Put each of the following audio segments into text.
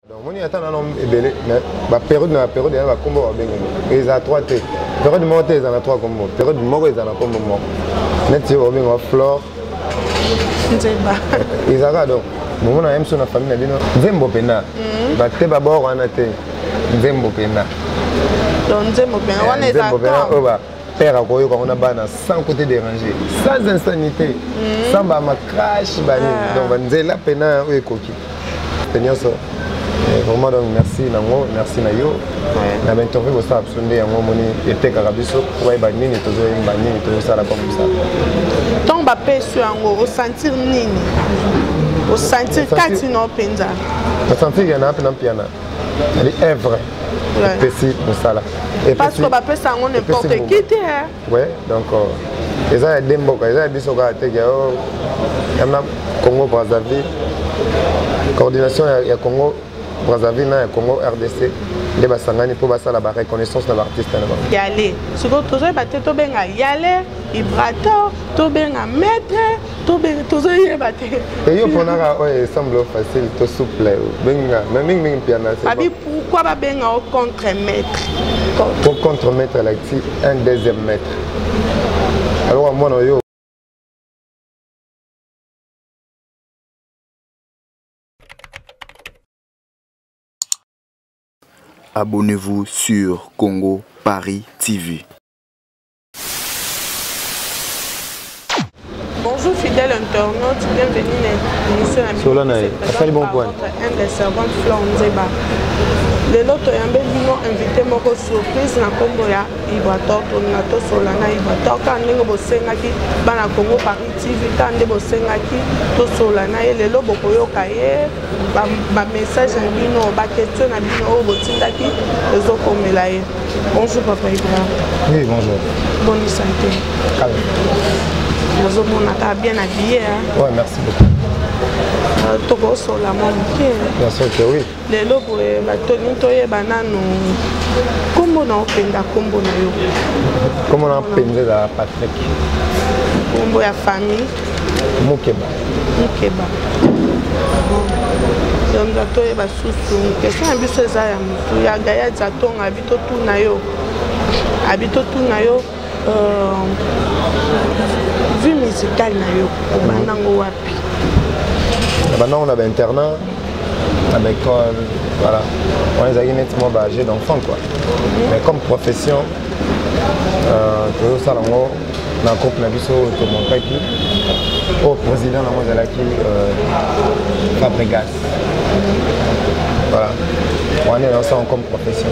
Donc, on y attend la période de la période, il y a un combo. Il y a 3 T. Période de montée, il y a 3 combos. Période de mort, il y a un combo. Net, il y a flore. Il y a donc. On a même sur la famille, Zembo Pena. Il y a d'abord un athée. Zembo Pena. Donc, Zembo Pena, on est d'accord. Père a quoi on a banné sans côté dérangé, sans insanité, sans ma crash banni. Donc, on est là, Pena, oui, coquille. Vraiment donc merci Nango, merci Nayo. Na interview vous ça absolument yango moni était karabiso ouais banini tozo banini tozo ça là comme ça. Tant Mbappé sur yango au sentir nini. Au sentir kati no penza. Au sentir yana pe na piana. Elle est œuvre. Petit pour ça là. Parce que Mbappé ça on n'importe qui était. Ouais, donc ils ont des mboka, ils ont biso ka te yo. Yamna Congo Brazzaville. Coordination ya Congo Brazzaville et Congo RDC les basangani pour la reconnaissance de l'artiste là-bas. Yale, ce que tu as battu to benga yale, vibrateur, to benga maître, to benga to zoye battu. Et yo ponara ouais semble facile, to souple, benga, mais ming piano c'est. Abi pourquoi ba benga au contre-maître? Pour contre-maître là un deuxième maître. Alors moi yo abonnez-vous sur Congo Paris TV. Bonjour fidèles internautes, bienvenue à l'émission un des servantes Flore Nzeba. Le loto yambe bino invité moko surprise na kombo ya Ibrator na to solana Ibrator ka ndenge bosengaki bana Congo Paris TV ka ndenge bosengaki to solana ye lelo bokoyoka ye ba message na bino ba question na bino o botindaki ezokomela ye. Bonjour papa Ibrahim. Oui, bonjour. Bonne santé. Calme. Nous sommes bien habillés. Ouais, merci beaucoup. Toko sola moke. Bien sûr que oui. Les lobes batoni toye banano. Comment on penda combo na yo? Comment on penda la Patrick? Combo ya famille. Mokeba. Mokeba. Donc toye basusu. Question ya biso eza ya mutu ya gaya zatonga bito tu na yo. Abito tu na yo. Vie musicale na yo. Banango wapi? Maintenant on a un internat, à l'école, voilà. On les a nettement âgés d'enfants quoi. Mais comme profession, tout ça on a un couple nabiso tout mon kaki. Au président de la qui Fabregas. Voilà. On est ensemble comme profession.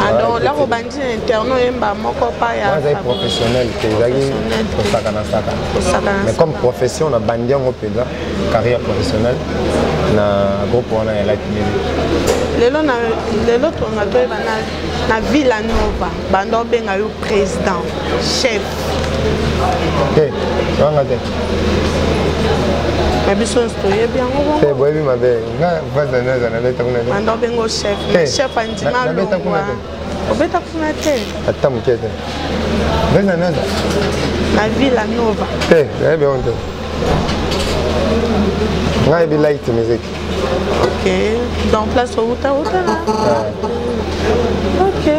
Ah donc là, au bandit internat, il y a un professionnel mais comme profession, on a bandit en carrière professionnelle, on a groupe on a la les autres on a na Villanova, bando benga yo président, chef. OK, tu vas regarder. Mais biso stoye bien ngo. C'est boy ma belle. Nga vazana zana beta kuna. Bando bengo chef, chef andima lo. Beta kuna. Obeta kuna te. Ata mukete. Vazana za. Na Villanova. Eh bien on te. Nga bi light music. OK. Dans place au Uta là. OK.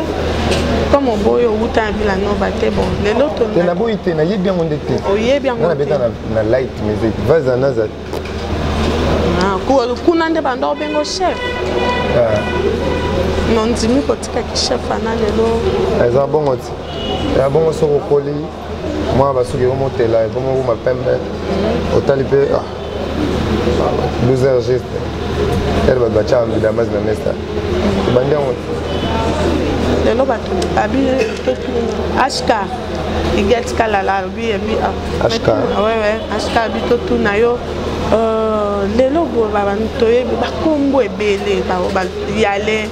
Comme on boy au Uta Villanova te bon. Les autres on na boy te na yebia on te. O yebia on te. Na beta na light music. Vazana za. Kuna nde bando bengo chef. Non dimi kotika ki chef ana lelo. Eza bongo ti. Ya bongo soko koli. Moi basuki romotela et bongo ma pembe. Otalipe 12 heures juste. Elle va battre en vidéo na nesta. Bandi on. Lelo batu abi HK. Igetka la bi HK. Ouais HK bi to tu na yo. Lelo babantoye bakombo ebele ba yale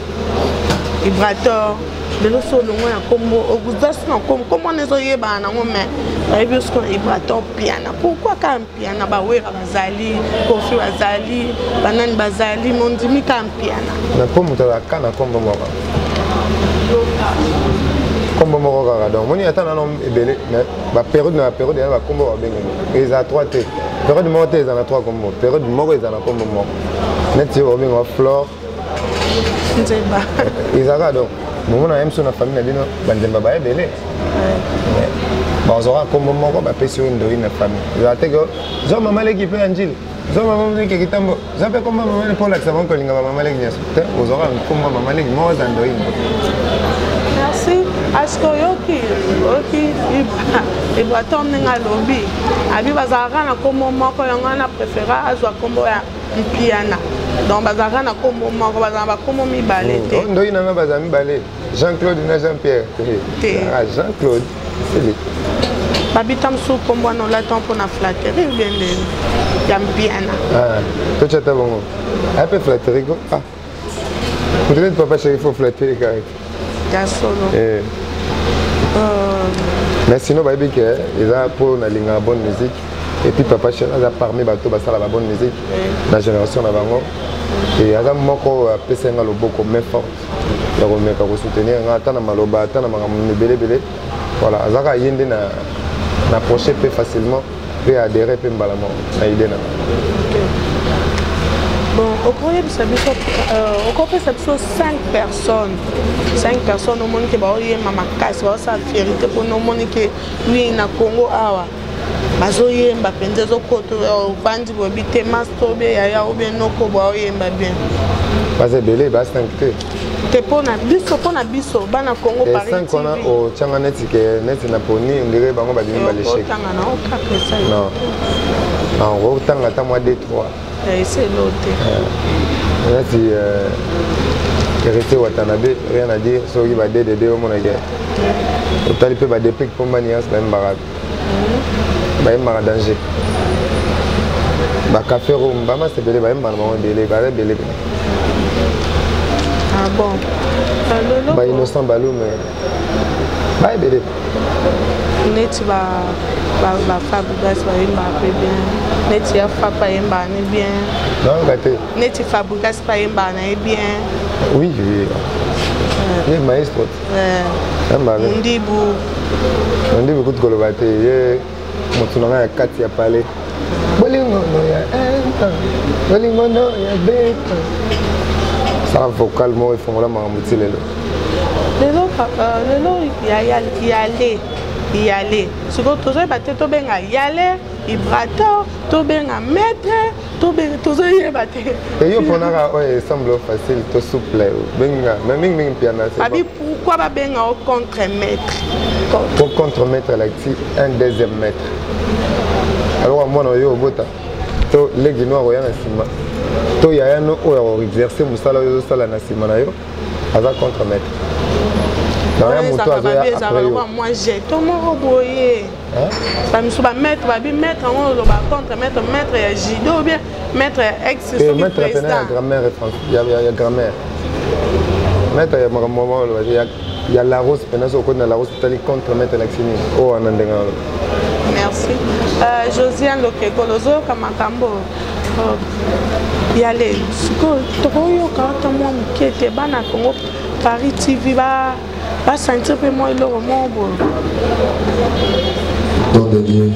vibrateur lelo solo ya kombo oguzasina kombo nezo yeba na ngome bayebi sko vibrateur piano pourquoi ka piano ba wera bazali kofi bazali banani bazali mondimi ka piano na kombo ta kana kombo moko kombo moko kaka donc moni ata nano ebele ba période na période ya ba kombo ba benga ils a 3 T période montée ils en a 3 kombo période moko ils en a kombo moko net yo benga flore Nzemba. Ezaka donc. Mon aime sur la famille bino banzemba ba ebele. Bon on aura comme moko ba pesi ndo ina famille. Ezate go zo mama leki pe anjili. Zo mama leki kitambo. Zo pe comme mama pour la savon ko linga mama leki nyaso. On aura comme mama leki mo za ndo ina. Merci. Est-ce que yoki iba tomne nga lobby. Abi bazaka na komo moko yanga na préféra azwa kombo ya mpiana. Donc bazaka na komo moko bazaka komo mibale te. Ndo ina nga bazaka mibale. Jean-Claude na Jean-Pierre. Ah Jean-Claude. C'est lui. Babita msu kombo na la temps pour na flatterie bien de ya mpiana. Ah, toi tu as bon. Un peu flatterie quoi. Ah. Peut-être papa chéri faut flatter correct. Ya solo. Mais sinon, ils ont pour la bonne musique. Et puis papa chéri a parmi bateau la bonne musique. La génération d'avant. Et il y a un moko PC le beaucoup mais fort. Il y a un mec à soutenir. Attends maloba, attends belé. Voilà, Azaka yende na approcher plus facilement, peut adhérer plus balamment. Na idée na. Bon, au cours de cette émission, 5 personnes. 5 personnes au monde qui va y maman casse, va sa vérité pour nous monde qui oui na Congo awa. Bazoye mba penze zo koto bandi bo bite master be ya obe noko bo yemba bien. Baze belé ba 5 te. Te pona biso bana Congo Paris. 5 on a au tchanga net na poni ndire bango ba dimi ba l'échec. Non. Non, on tanga ta moi 2 3. C'est l'autre. Là, si Hérité Watanabe, rien à dire, sur qui va DDD au monde. Autant il peut va dépiquer pour manier, c'est même barade. Même barade danger. Bah café room, bah c'est belé, bah même belé, bah belé. Ah bon. Bah innocent balou mais bah belé. Neti ba Fabregas ba yemba pe bien. Neti ya Papa yemba ni bien. Non, gâté. Neti Fabregas pa yemba na bien. Oui, oui. Il est maestro. Mundibu. Mundibu kutu kolobate. Ye motunanga ya kati ya palais. Bolingo no ya enta. Bolingo no ya beta. Ça vocal mo ifongola mangamuti lelo. Lelo y aller. Ce que tu as battu, tu as y aller, vibrateur, tu as maître, tu as battu. Et yo ponara semble facile, tout souple. Benga, même piano. Abi pourquoi ba benga au contre-maître? Pour contre-maître l'acti un deuxième maître. Alors moi no yo bota. To legi no roya na sima. To ya no o exercer musala yo sala na sima na yo. Aza contre-maître. Moi j'ai tout mon boyer. Ça me soit mettre contre mettre judo ou bien mettre ex maître grammaire il y a grammaire. Maître il y a la rose pendant ce qu'on a la rose contre mettre l'accini. Oh anandenga. Merci. Josiane Lokekolozo Kamakambo. Y aller. Ce que toyo quand moi qui était bana Congo Paris TV va sentir peu moi le roman bon. Nom de Dieu.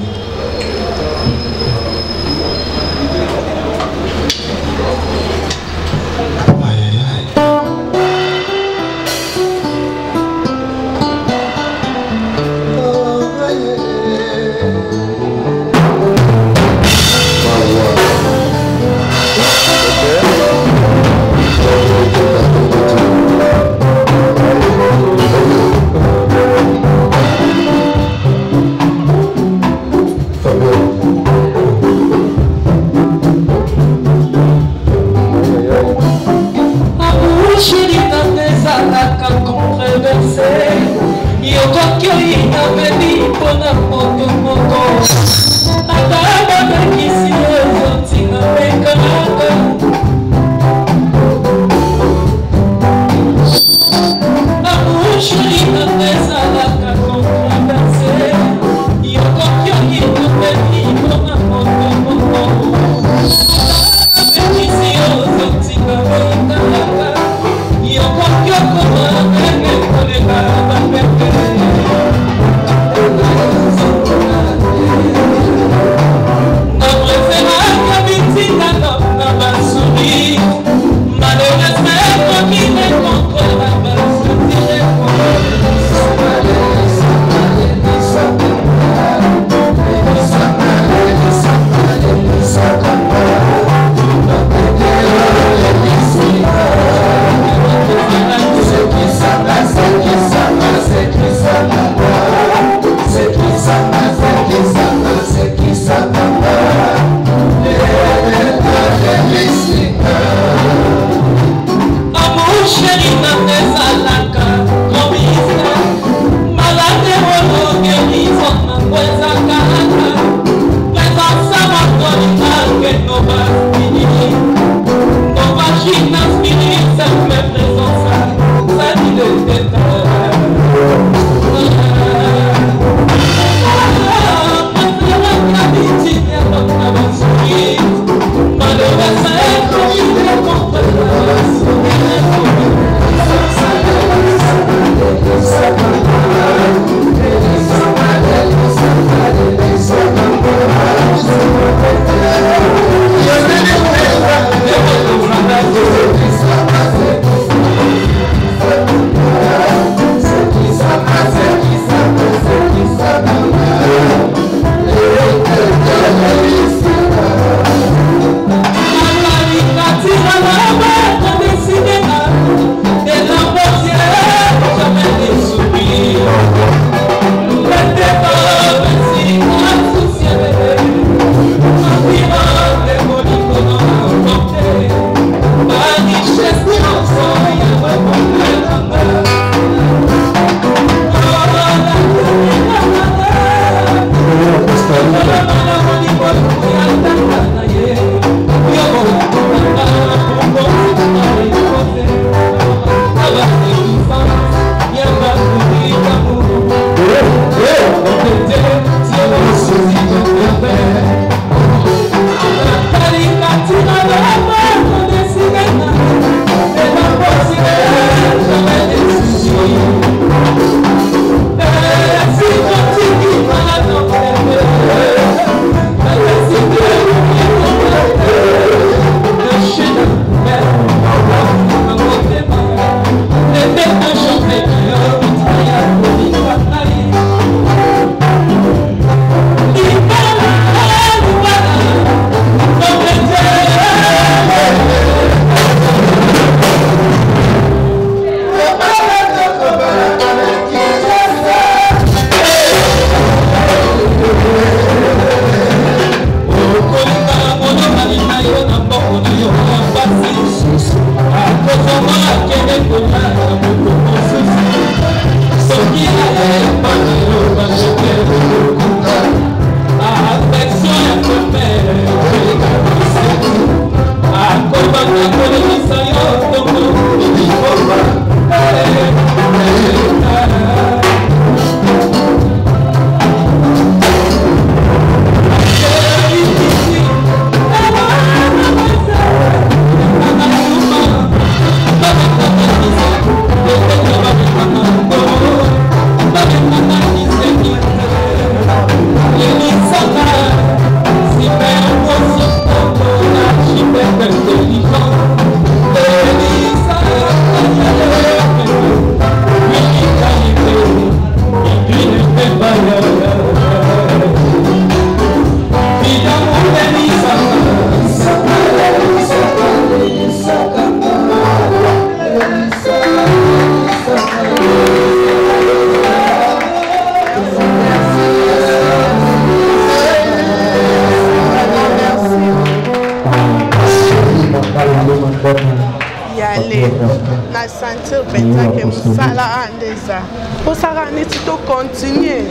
na sentir pensa que musala andeza posaka neti to continuer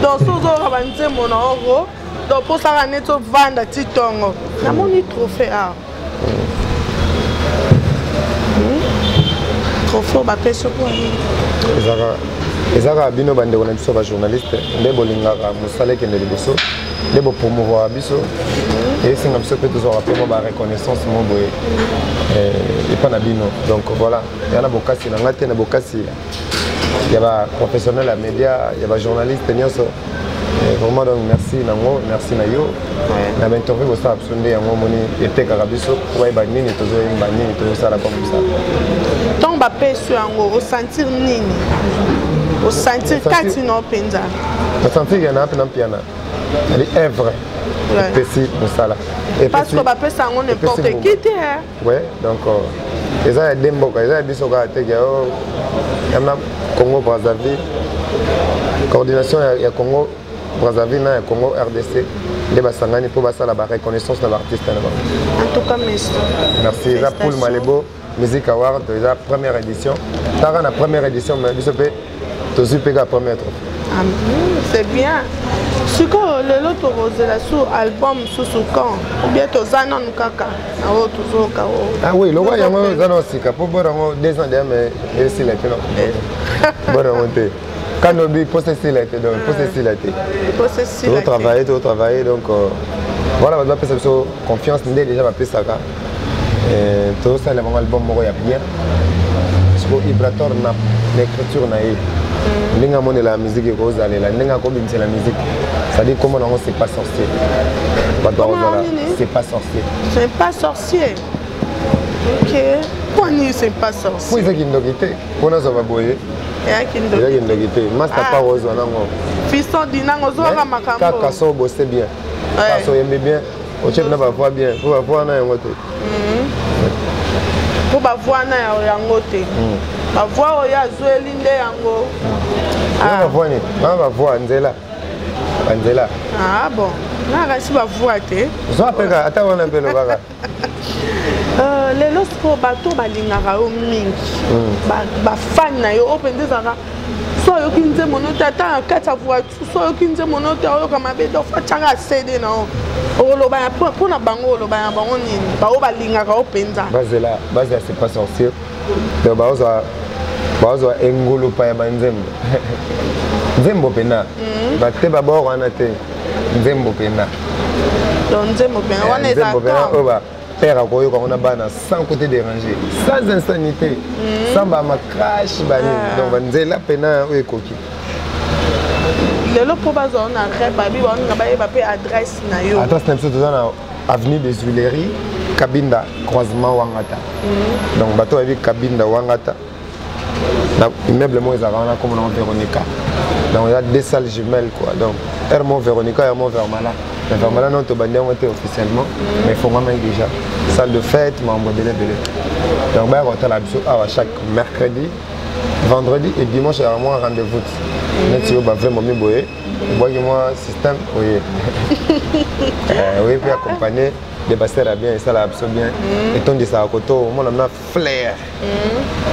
donc sozo banze monoro donc posaka neti to vanda titongo na moni trophée a trophée ba peso ko ezaka bino bande kona biso ba journaliste nde bolingaka musala kende liboso nde bo promouvoir biso et c'est comme ça que tous on rappelle ma reconnaissance mon boy et pas na bino donc voilà il y a na bokasi na ngate na bokasi il y a ba professionnel à média il y a ba journaliste nyonso vraiment donc merci nango merci na yo na interview ko sa absonde yango moni eteka biso wa ba nini tozo imba nini tozo sala comme ça donc ba peso yango au sentir nini au sentir kati no penza au sentir yana apena piana elle est vrai petit musala et parce que ba pesa ngo n'importe qui te ouais donc eza ya demboka eza biso ka teke o yamna Congo Brazzaville coordination ya Congo Brazzaville na Congo RDC les basangani pour basala ba reconnaissance de l'artiste en tout cas merci eza Paul Malebo Music Award la première édition tara na première édition mais biso pe Tozu peka premier trophée. C'est bien. Si que le lot rosé la sous album sous quand ou bien tozanon kaka na o toujours ka o. Ah oui, le roi yango zano sika pour boire 2 ans derrière mais il s'il était non. Boire monter. Quand on dit poste s'il était donc poste s'il était. Poste s'il était. Tout travailler donc voilà, on va passer sur confiance déjà va passer ça. Et tout ça le album moko ya bien. Parce que Ibrator na l'écriture na yi. Ndinga mone la musique ko zalela ndinga ko bimisa la musique. Ça dit comment on c'est pas sorcier. C'est pas sorcier. C'est pas sorcier. OK. Pourquoi ni c'est pas sorcier? Pour ça qui ndokité. Pour nous ça va boyer. Et qui ndokité. Master pas rose nango. Fiston dinango zo ka makambo. Kaka so bosser bien. Kaka so aime bien. Au chef na va voir bien. Pour va voir na yango te. Pour va voir na yango te. Va voir oya zoeli nde yango. Ah va voir Nzela. Nzela. Ah bon. Na rasi va voir te. Zo apeka ata wana pelo baka. Les lots pour bateau balingara o mingi. Ba fan na yo open des ara. So yo kinze monota ta kata voiture so yo kinze monota yo kama be do fa changa CD na o. Oloba ya pour na bango oloba ya bango nini. Ba o balingara o penza. Bazela, bazela c'est pas sorcier. Donc bazo engolo pa ya banzembo. Nzembo pena. Ba te ba bo wana te. Nzembo pena. Donc nzembo pena wana ezaka. Père a koyo on a bana sans côté dérangé, sans insanité, sans ba crash bani. Donc Nzela pena o ekoki. Le lot pour bazo on a rêve babi on a ba pe adresse na yo. Adresse na biso tozana avenue des Huileries, Kabinda, croisement Wangata. Donc bateau avec Kabinda Wangata. Dans immeuble moi ils ont comme on Véronica. Donc il y a 2 salles jumelles quoi. Donc Hermon Véronica et Hermon Vermala. Mais Vermala non to bandé officiellement, mais il faut vraiment déjà salle de fête, membre de belé. Donc bah on la biso à chaque mercredi, vendredi et dimanche il y a vraiment un rendez-vous. Net yo ba vraiment mieux boyer. Moi système oui. Oui puis accompagner des pasteurs à bien et ça la absolument bien. Et ton dit ça à côté, on a flair.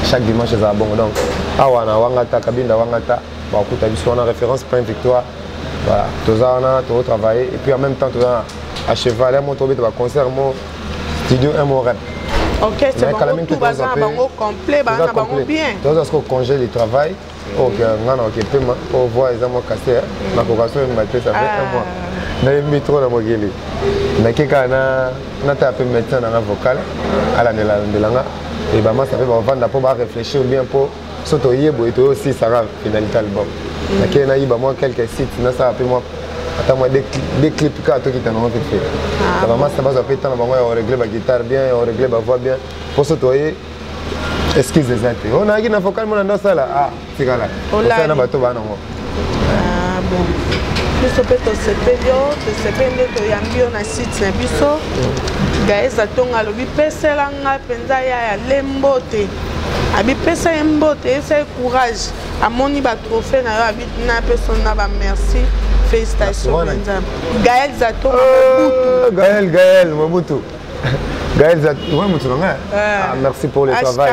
Chaque dimanche c'est bon donc. Awana Wangata Kabinda Wangata, bah écoute on a référence plein victoire. Voilà, tout ça on a travaillé et puis en même temps tout ça à cheval, mon tombé de concert mon studio un mot rap. OK, c'est bon. Tout va bango complet, bango bien. Tout ça ce qu'on congé le travail. OK, on a OK paiement pour voir les amours cassés. Ma cocation m'a fait ça fait un mois. Na yembi trop na mogeli. Na keka na taper médecin dans la vocale à la ndelanga et bah moi ça fait vendre pour réfléchir bien pour surtout yebo et aussi ça va finalité album. Na kena yiba moi quelques sites na ça après moi attends moi des clips ka to qui t'en ont fait. Ça va moi ça va faire temps bango on régler ba guitare bien on régler ba voix bien pour surtout excusez moi on a qui na vocal mon dans ça là ah c'est là on ça na bato ba nango. Ah bon. Biso pe to sepelio to yambio na site na biso Gaëza tonga lobi pesela nga penza ya lembote abi pesa mbote ese courage amoni ba trophée na yo abi na personne na ba merci félicitations penza Gaël Zatonga Mobutu Gaël Mobutu Gaël Zatonga merci pour le travail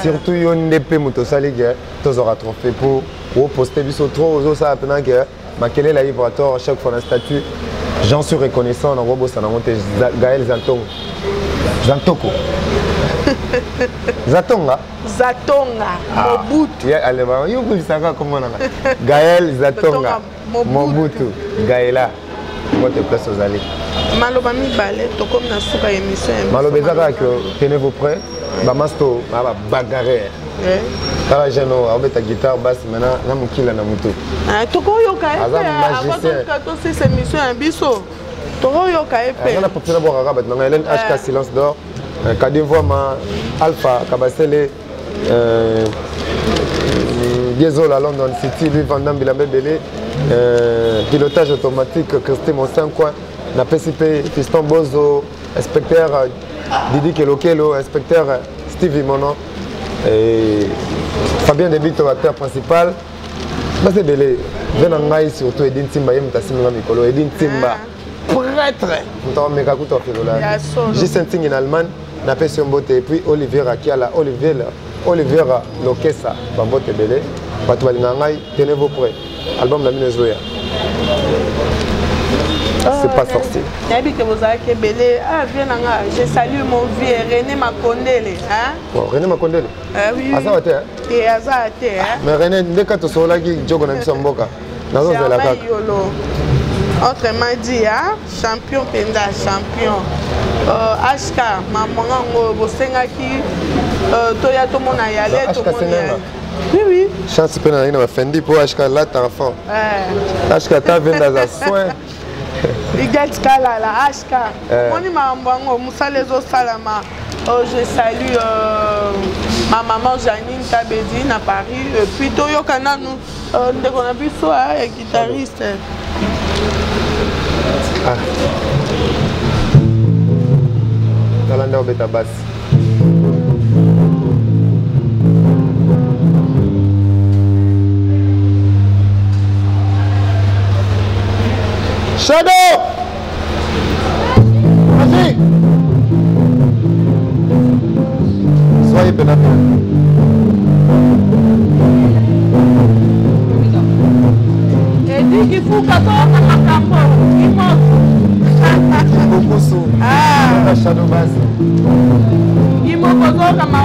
surtout yo ndep moto salige tous aura trophée pour poster biso trop aux ça pendant que Makele la vibratoire chaque fois dans le statut j'en suis reconnaissant dans robot ça n'a monté Gaël Zatonga Zantoko Zatonga Mobutu allez va yo vous savez comment on a Gaël Zatonga Mobutu Gaëla votre place aux allées Maloba mi balé to comme na suka émission Maloba zaka que tenez-vous prêts ba masto ba bagarre Tara jeno a ta guitare basse maintenant na mukila na mutu toko yoka avant que to cette émission un biso toko yoka epe on a pour boire arabe na Hélène HK silence d'or Kadevoi ma Alpha Kabasele Diesel à London City lui Vandam Bilambe Belé pilotage automatique Christé Monsin quoi na PCP Fiston Bozo inspecteur Didi Kelokelo inspecteur Stevie Mono et Fabien Debito acteur principal c'est belé venangai surtout Edin Timba yem tasimanga mikolo Edin Timba prêtre on meka kuto filola j'ai senti en Allemagne na pesi mbote et puis Olivier Rakiala Olivier Lokesa bambote belé bato balinga ngai tenez-vous prêts album na mino ezoya c'est pas sorti nayebi ke bozalaki ebele vie nanga je salue mon vie René Makondele bon René Makondele aza te aza te mais René ndeka tosolaki jogo na biso mboka nazozela kaka autrement dit champion penda champion HK mamango bosengaki toya tomona yale tomona oui chance pe na ina fendi pour HK là enfant HK ta venda za soin Igal Skala la HK moni mambango musalezo salama je salue ma maman Janine Tabedi na Paris puis toyoka nanu ndeko na biso guitariste Talanda obeta basse. Shadow! Vas-y! Soyez pénal. Et dit qu'il faut qu'à toi, il monte. Beaucoup sous. La shadow basse. Il m'a posé comme un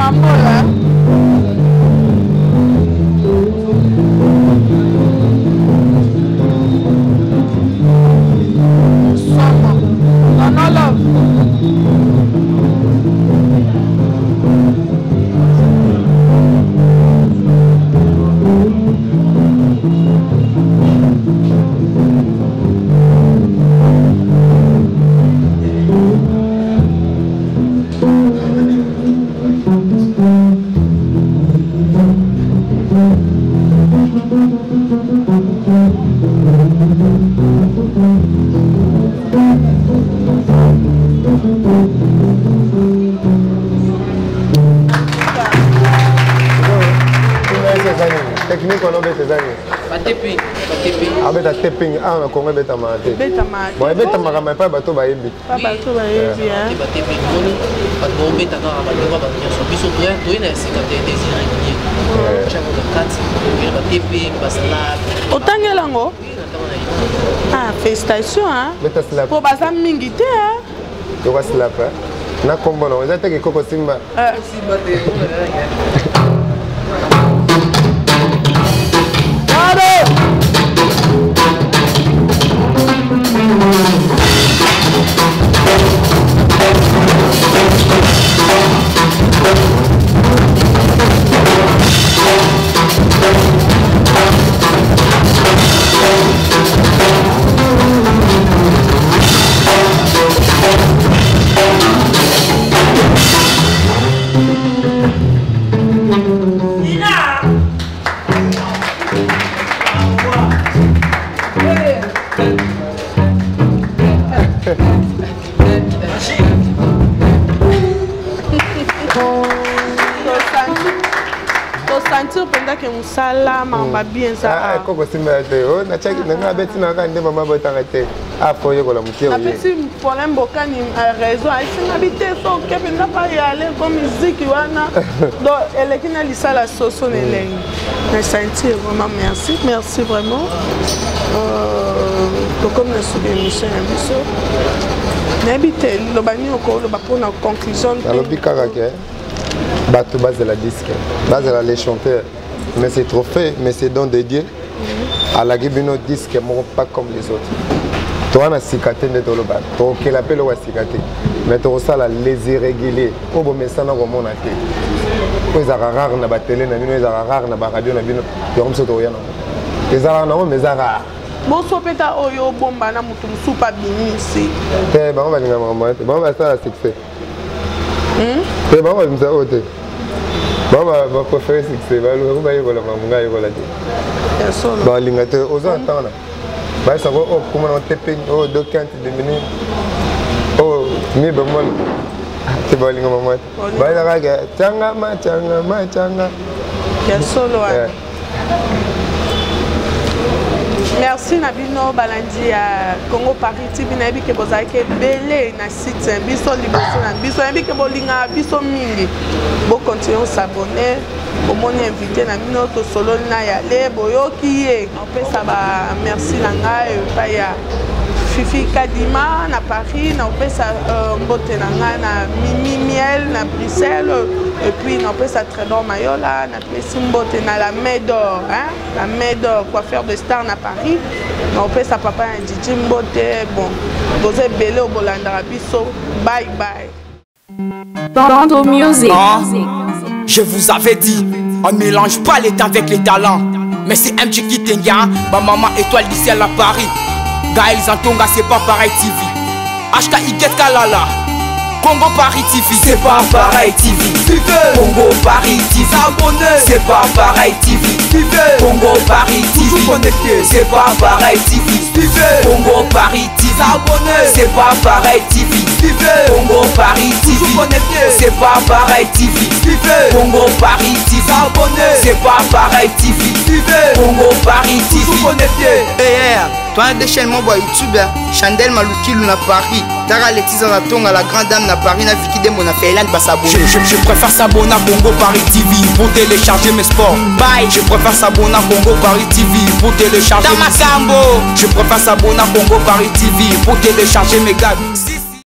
technique on obet tes années. Abeta tapping na Congo beta mate. Beta mate. Bon beta makama pa bato ba yebi. Pa bato ba yebi Beta tapping ngolo bato beta ka ba ba biso biso to ina sika te désir régulier. Chaque de 4 ba tapping ba slap. Otangela ngo? Félicitations Beta slap. Po baza mingi te To ba slap na kombo no ezate ke koko simba. Simba te. Sala mamba bien ça koko simba te o na chaki na beti na ka ndema mabo tangate afo yeko la mutio ye petit problème bokani raison ai habité so ke na pas y aller comme musique wana donc elle qui na lisala soso neleng na sentir vraiment merci vraiment to comme na sous émission émission na habité lo bani ko lo ba pour na conclusion alors bikaka ke bato base de la disque base de la les chanteurs. Mais c'est trophée, mais c'est don de Dieu. À la Gibino disque, pas comme les autres. Tu as un cicaté de Toloba, tu as la pelle ou cicaté. Mais tu as les irréguliers. Tu as un roman à thé. Tu as un rare na batele, tu as un rare na radio, tu as un sotoyan. Tu as un homme, mais rare. Bon, so peta oyo bomba na mutu super binisi. Eh, bah on va dire maman, bon bah ça succès. Eh, bah on va dire ça autre. Baba va préférer succès, va le rebailler pour la maman, il va la dire. Bah l'ingate aux entends là. Bah ça va oh comment on tapping oh deux quintes de minutes. Oh mais ben moi c'est pas l'inga maman. Bah la raga changa ma. Ya solo. Merci Nabino Balandi à Congo Paris TV nabi ke bozaki belé na site biso liboso na biso nabi ke bolinga biso mingi bo continuer s'abonner omoni invité na bino tosololi na yale boyoki ye opesa ba merci na ngai epai ya Fifi Kadima na Paris na opesa mbote na ngai na Mimi Miel na Bruxelles et puis na opesa Trésor Mayola na pesi mbote na la Médor la Médor coiffeur de star na Paris na opesa papa ya Djidji mbote bon doze ebele obolandaka biso bye bye. Bando Music. Je vous avais dit, on ne mélange pas les temps avec les talents. Mais c'est MJ qui t'engagne, ma maman étoile d'ici à Paris. Gaël Zantonga, c'est pas pareil TV. HK Iget Kalala, Congo Paris TV, c'est pas pareil TV. Congo Paris TV, c'est pas pareil TV. Congo Paris TV, c'est pas pareil TV. Congo Paris TV, c'est pas pareil TV. Congo Paris TV, c'est pas pareil TV. Congo Paris TV, c'est pas pareil TV. Congo Paris TV. Toi, un déchaînement sur YouTube, Chandel Malouki na Paris. Tara Laetitia Zatonga, la grande dame na Paris, na Vicky Dembo na Fayland va s'abonner. Je préfère s'abonner à Congo Paris TV pour télécharger mes sports. Bye. Je préfère s'abonner à Congo Paris TV pour télécharger mes sports. Je préfère s'abonner à Congo Paris TV pour télécharger mes gags.